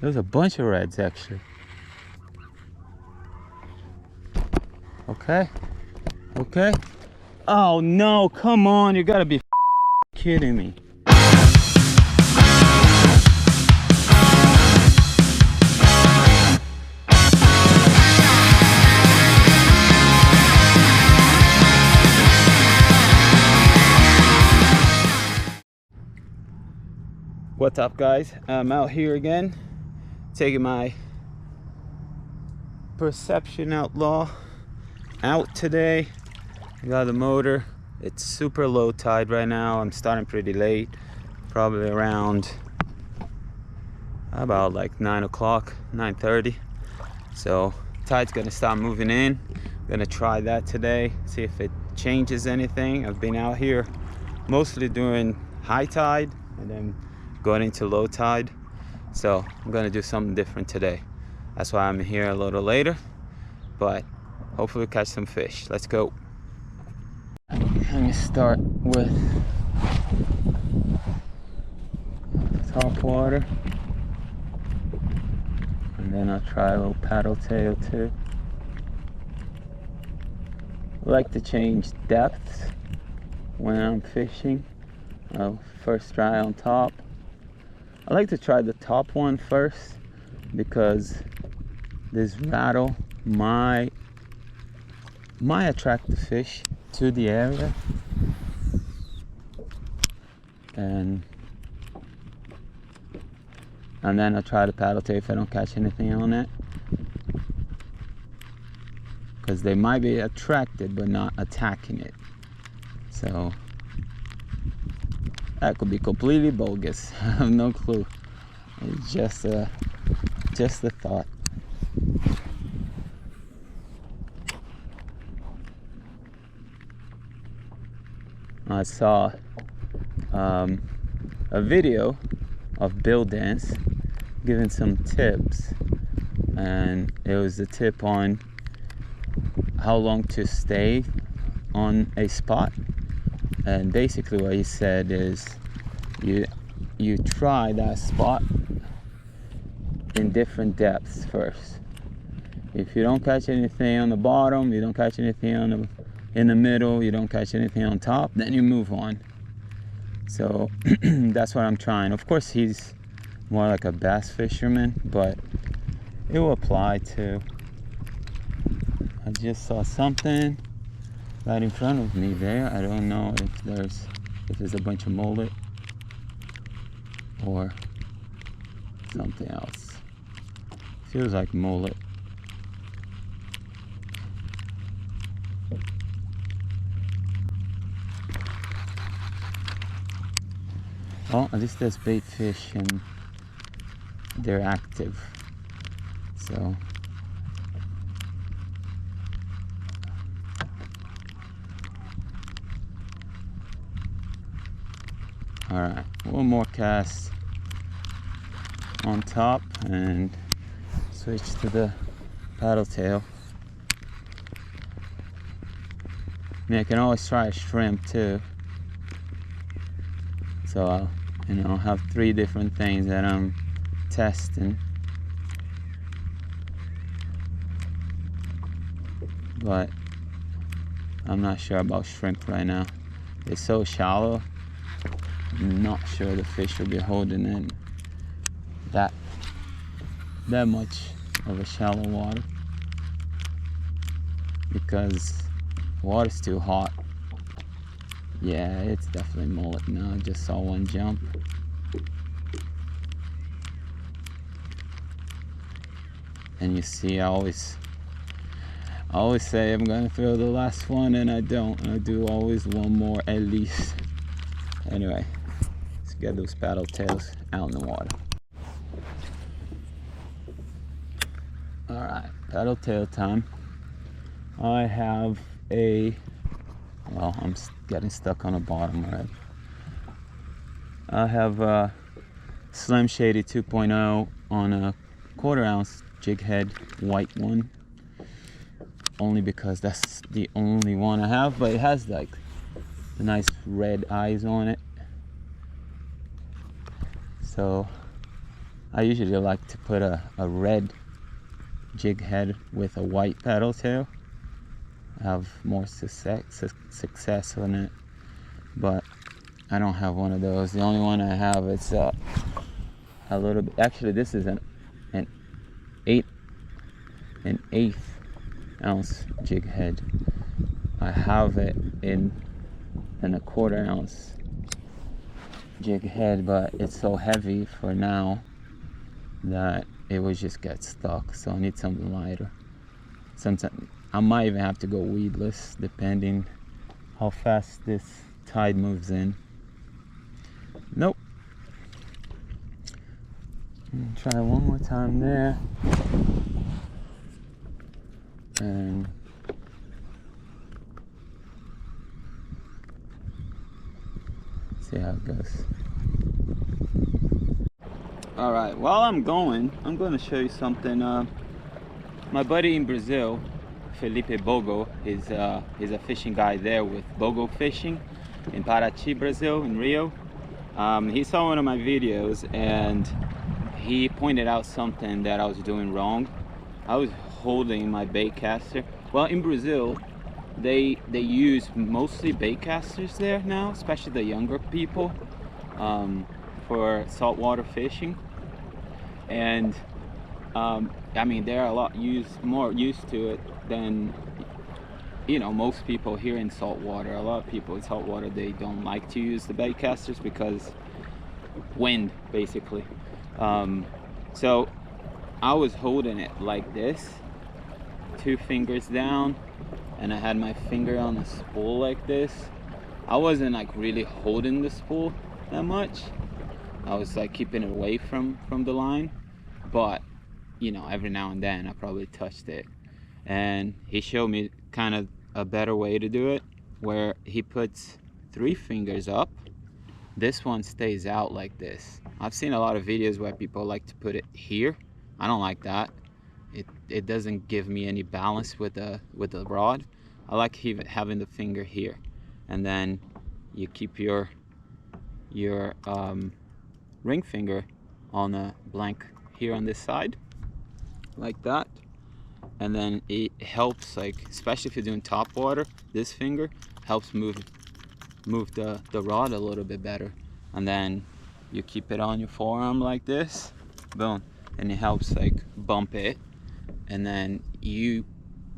There's a bunch of reds actually. Okay. Okay. Oh no, come on, you gotta be kidding me. What's up, guys? I'm out here again, taking my Perception Outlaw out today. I got the motor. It's super low tide right now. I'm starting pretty late, probably around about like 9 o'clock, 9:30. So tide's gonna start moving in. I'm gonna try that today, see if it changes anything. I've been out here mostly during high tide and then going into low tide. So I'm gonna do something different today. That's why I'm here a little later, but hopefully catch some fish. Let's go. Let me start with top water, and then I'll try a little paddle tail too. I like to change depths when I'm fishing. I'll first try on top. I like to try the top one first because this rattle might attract the fish to the area, and then I'll try the paddle tail if I don't catch anything on it, because they might be attracted but not attacking it. So that could be completely bogus. I have no clue. It's just a thought. I saw a video of Bill Dance giving some tips, and it was a tip on how long to stay on a spot. And basically what he said is you try that spot in different depths first. If you don't catch anything on the bottom, you don't catch anything in the middle, you don't catch anything on top, then you move on. So that's what I'm trying. Of course, he's more like a bass fisherman, but it will apply to. I just saw something right in front of me there. I don't know if there's a bunch of mullet or something else. Feels like mullet. Well, at least there's bait fish and they're active. So alright, one more cast on top and switch to the paddle tail. I mean, I can always try a shrimp too. So I'll, have 3 different things that I'm testing. But I'm not sure about shrimp right now. It's so shallow. I'm not sure the fish will be holding in that much of a shallow water, because the water's too hot. Yeah, it's definitely mullet now. I just saw one jump. And you see, I always say I'm gonna throw the last one, and I don't. I do always one more at least. Anyway, let's get those paddle tails out in the water. Alright, paddle tail time. I have I'm getting stuck on the bottom already. I have a Slim Shady 2.0 on a 1/4 ounce jig head, white one. Only because that's the only one I have, but it has like the nice red eyes on it. So I usually like to put a red jig head with a white paddle tail. Have more success on it, but I don't have one of those. The only one I have is a little bit. Actually, this is an 1/8 ounce jig head. I have it in a 1/4 ounce jig head, but it's so heavy for now that it would just get stuck. So I need something lighter. Sometimes I might even have to go weedless, depending how fast this tide moves in. Nope. Try one more time there. And see how it goes. All right, while I'm going to show you something. My buddy in Brazil, Felipe Bogo, he's a fishing guy there with Bogo Fishing in Paraty, Brazil, in Rio. He saw one of my videos and he pointed out something that I was doing wrong. I was holding my bait caster. Well, in Brazil, they use mostly bait casters there now, especially the younger people, for saltwater fishing. And I mean, they're a lot more used to it than, you know, most people here in saltwater. A lot of people in saltwater, they don't like to use the bait casters because wind, basically. So I was holding it like this, 2 fingers down, and I had my finger on the spool like this. I wasn't like really holding the spool that much. I was like keeping it away from the line, but you know, every now and then I probably touched it. And he showed me kind of a better way to do it, where he puts 3 fingers up. This one stays out like this. I've seen a lot of videos where people like to put it here. I don't like that. It doesn't give me any balance with the rod. I like having the finger here, and then you keep your ring finger on a blank here on this side, like that. And then it helps, like, especially if you're doing top water, this finger helps move the rod a little bit better. And then you keep it on your forearm like this, boom, and it helps like bump it. And then you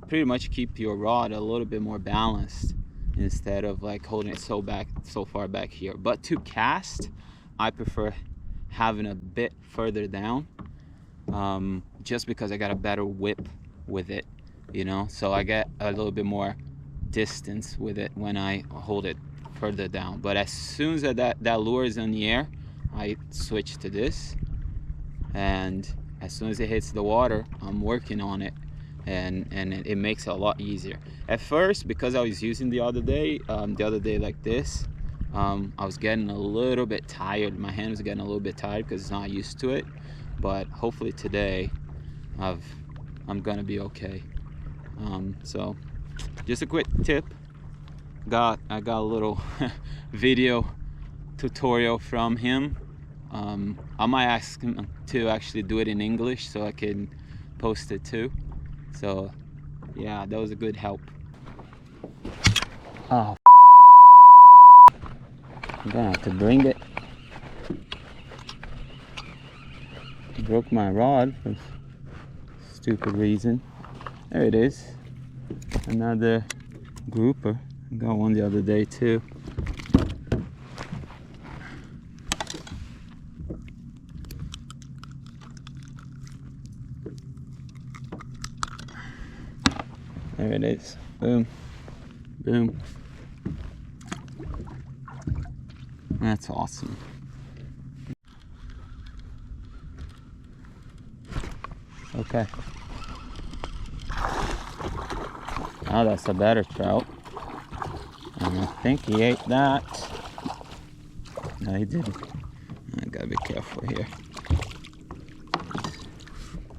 pretty much keep your rod a little bit more balanced instead of like holding it so far back here. But to cast, I prefer having a bit further down, just because I got a better whip with it, you know, so I get a little bit more distance with it when I hold it further down. But as soon as that lure is in the air, I switch to this, and as soon as it hits the water, I'm working on it, and it makes it a lot easier. At first, because I was using the other day like this, I was getting a little bit tired. My hand was getting a little bit tired because it's not used to it. But hopefully today I'm gonna be okay. So just a quick tip. I got a little video tutorial from him. I might ask him to actually do it in English so I can post it too. So yeah, that was a good help. Oh, I'm gonna have to bring it. Broke my rod for stupid reason. There it is. Another grouper. I got one the other day too. There it is. Boom. Boom. That's awesome. Okay. Now that's a better trout. And I think he ate that. No, he didn't. I gotta be careful here.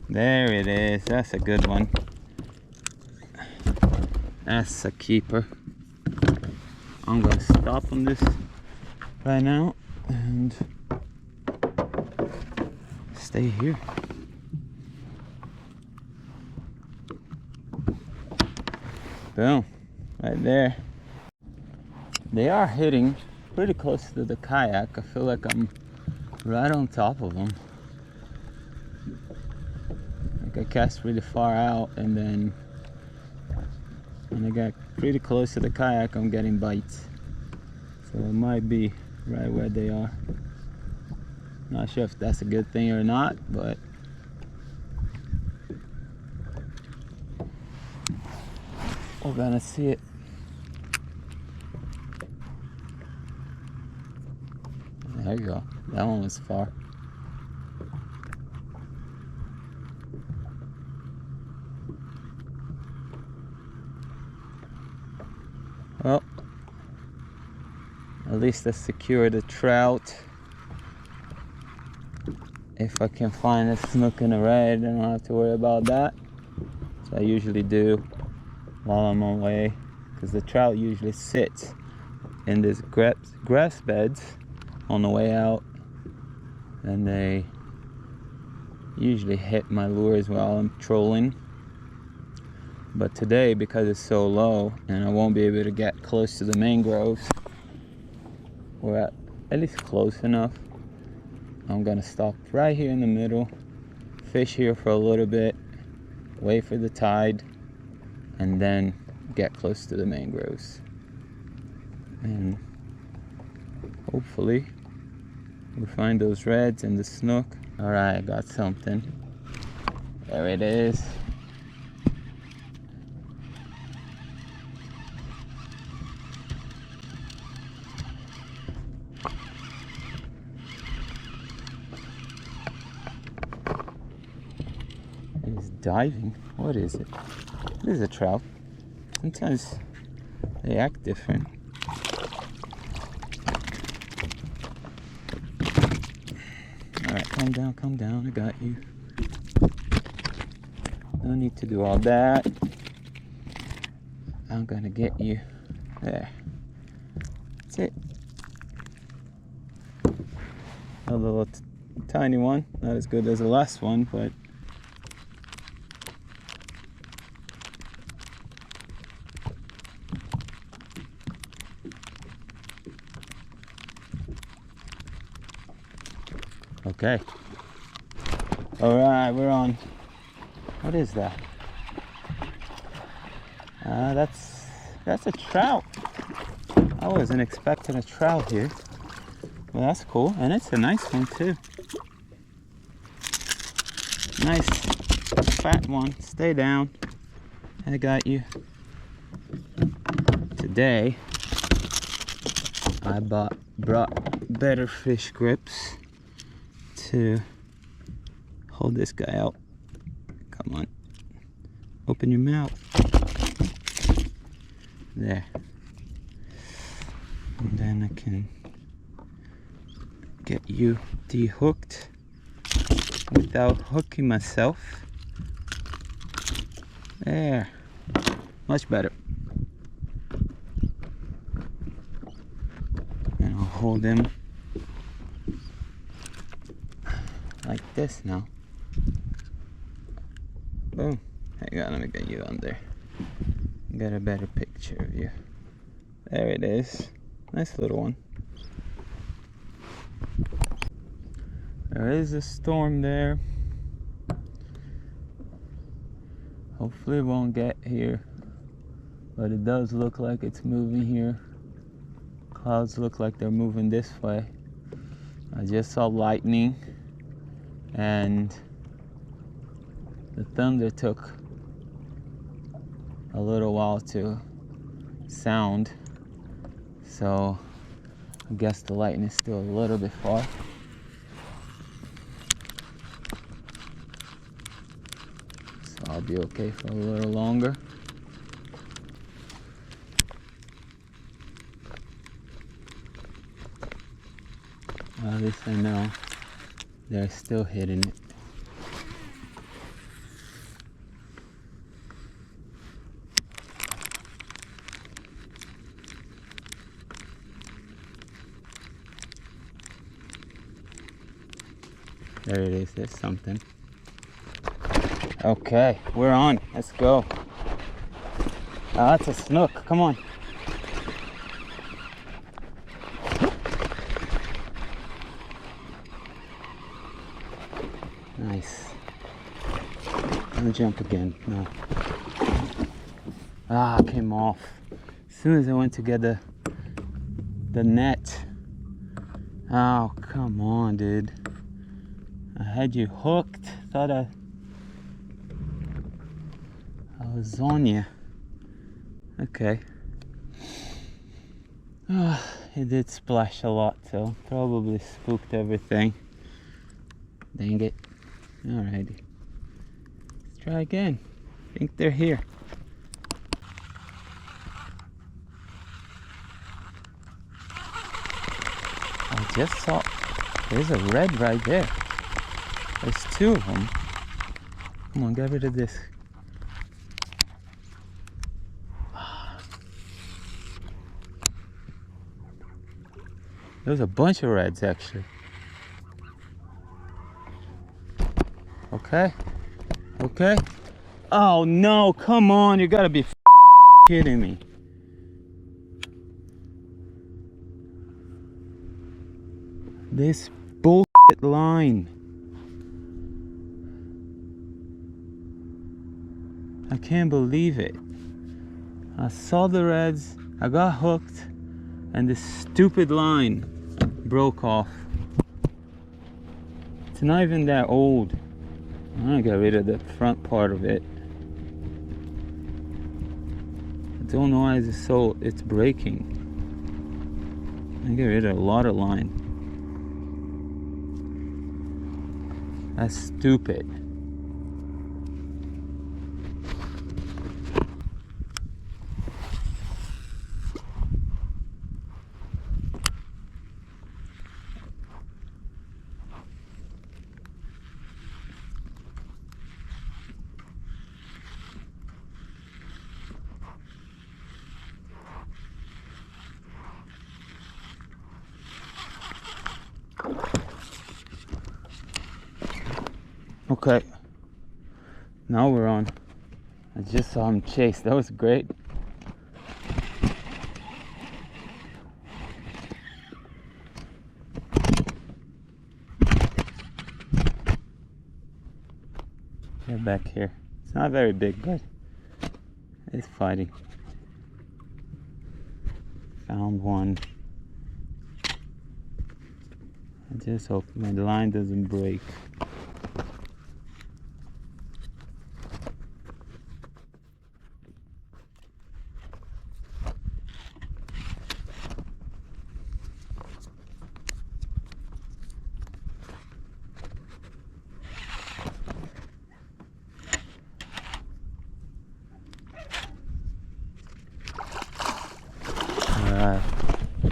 There it is. That's a good one. That's a keeper. I'm gonna stop on this right now and stay here. Boom, right there. They are hitting pretty close to the kayak. I feel like I'm right on top of them. Like I cast really far out, and then when I got pretty close to the kayak, I'm getting bites. So it might be right where they are. Not sure if that's a good thing or not, but we're gonna see it. There you go. That one was far. Well, at least I secured a trout. If I can find a snook and a red, I don't have to worry about that. So I usually do while I'm on way, because the trout usually sits in these grass beds on the way out, and they usually hit my lures while I'm trolling. But today, because it's so low and I won't be able to get close to the mangroves, we're at least close enough. I'm gonna stop right here in the middle, fish here for a little bit, wait for the tide, and then get close to the mangroves. And hopefully we find those reds and the snook. All right, I got something. There it is. It's diving. What is it? This is a trout. Sometimes they act different. Alright, calm down, I got you. No need to do all that. I'm gonna get you. There. That's it. A little tiny one. Not as good as the last one, but okay. Alright, we're on. What is that? That's a trout. I wasn't expecting a trout here. Well, that's cool. And it's a nice one too. Nice fat one. Stay down. I got you. Today I brought better fish grips to hold this guy out. Come on, open your mouth. There. And then I can get you de-hooked without hooking myself. There, much better. And I'll hold him like this now. Boom. Hang on, let me get you on there. Get a better picture of you. There it is. Nice little one. There is a storm there. Hopefully it won't get here, but it does look like it's moving here. Clouds look like they're moving this way. I just saw lightning, and the thunder took a little while to sound, so I guess the lightning is still a little bit far. So I'll be okay for a little longer. At least I know they're still hitting it. There it is. There's something. Okay, we're on. Let's go. Ah, that's a snook. Come on. Nice. Don't jump again. No. Ah, came off. As soon as I went to get the net. Oh, come on, dude. I had you hooked. Thought I was on you. Okay. It did splash a lot, so probably spooked everything. Dang it. Alrighty. Let's try again. I think they're here. I just saw, there's a red right there. There's two of them. Come on, get rid of this. There's a bunch of reds actually. Okay. Okay. Oh no, come on, you gotta be kidding me. This bullshit line. I can't believe it. I saw the reds, I got hooked, and this stupid line broke off. It's not even that old. I'm gonna get rid of the front part of it. I don't know why it's breaking. I get rid of a lot of line. That's stupid. Okay, now we're on. I just saw him chase. That was great. Get back here. It's not very big, but it's fighting. Found one. I just hope my line doesn't break.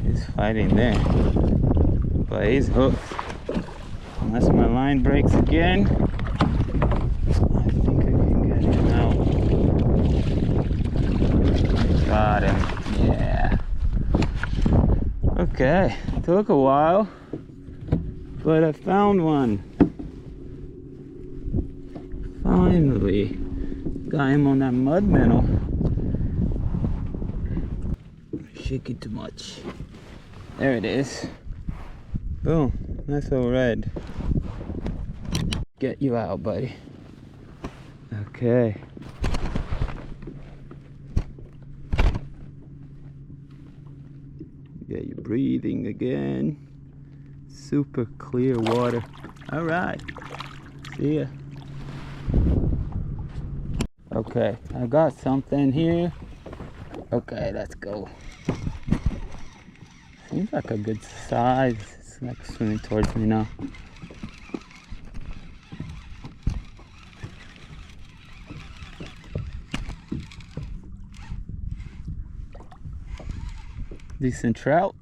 He's fighting there, but he's hooked. Unless my line breaks again, I think I can get him out. Got him, yeah. Okay, took a while, but I found one. Finally, got him on that mud minnow. Shake it too much. There it is. Boom. Nice little red. Get you out, buddy. Okay. Get you breathing again. Super clear water. Alright. See ya. Okay, I got something here. Okay, let's go. Seems like a good size. It's like swimming towards me now. Decent trout.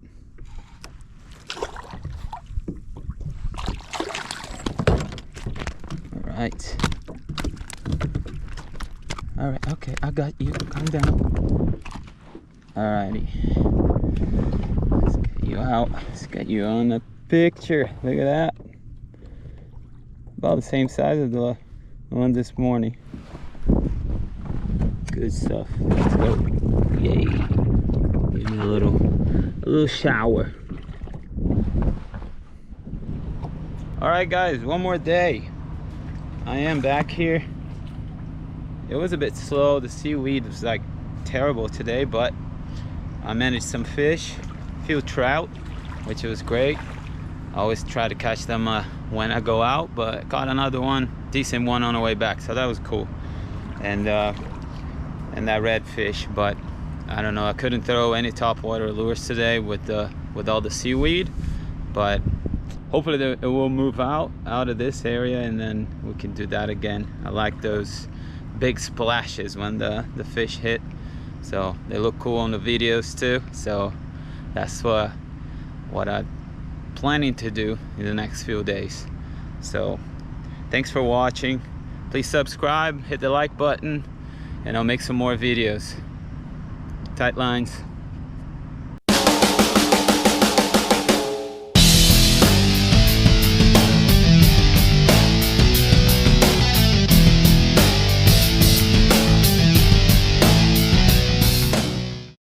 Alright. Alright, okay, I got you. Calm down. Alrighty. Let's get you out. Let's get you on the picture. Look at that. about the same size as the one this morning. Good stuff. Let's go. Yay. Give me a little shower. Alright guys, one more day. I am back here. It was a bit slow. The seaweed was like terrible today, but I managed some fish, a few trout, which was great. I always try to catch them when I go out, but caught another one, decent one on the way back, so that was cool. And that redfish, but I don't know, I couldn't throw any topwater lures today with all the seaweed, but hopefully it will move out of this area and then we can do that again. I like those big splashes when the fish hit, so they look cool on the videos too. So that's what I'm planning to do in the next few days. So thanks for watching. Please subscribe, hit the like button, and I'll make some more videos. Tight lines.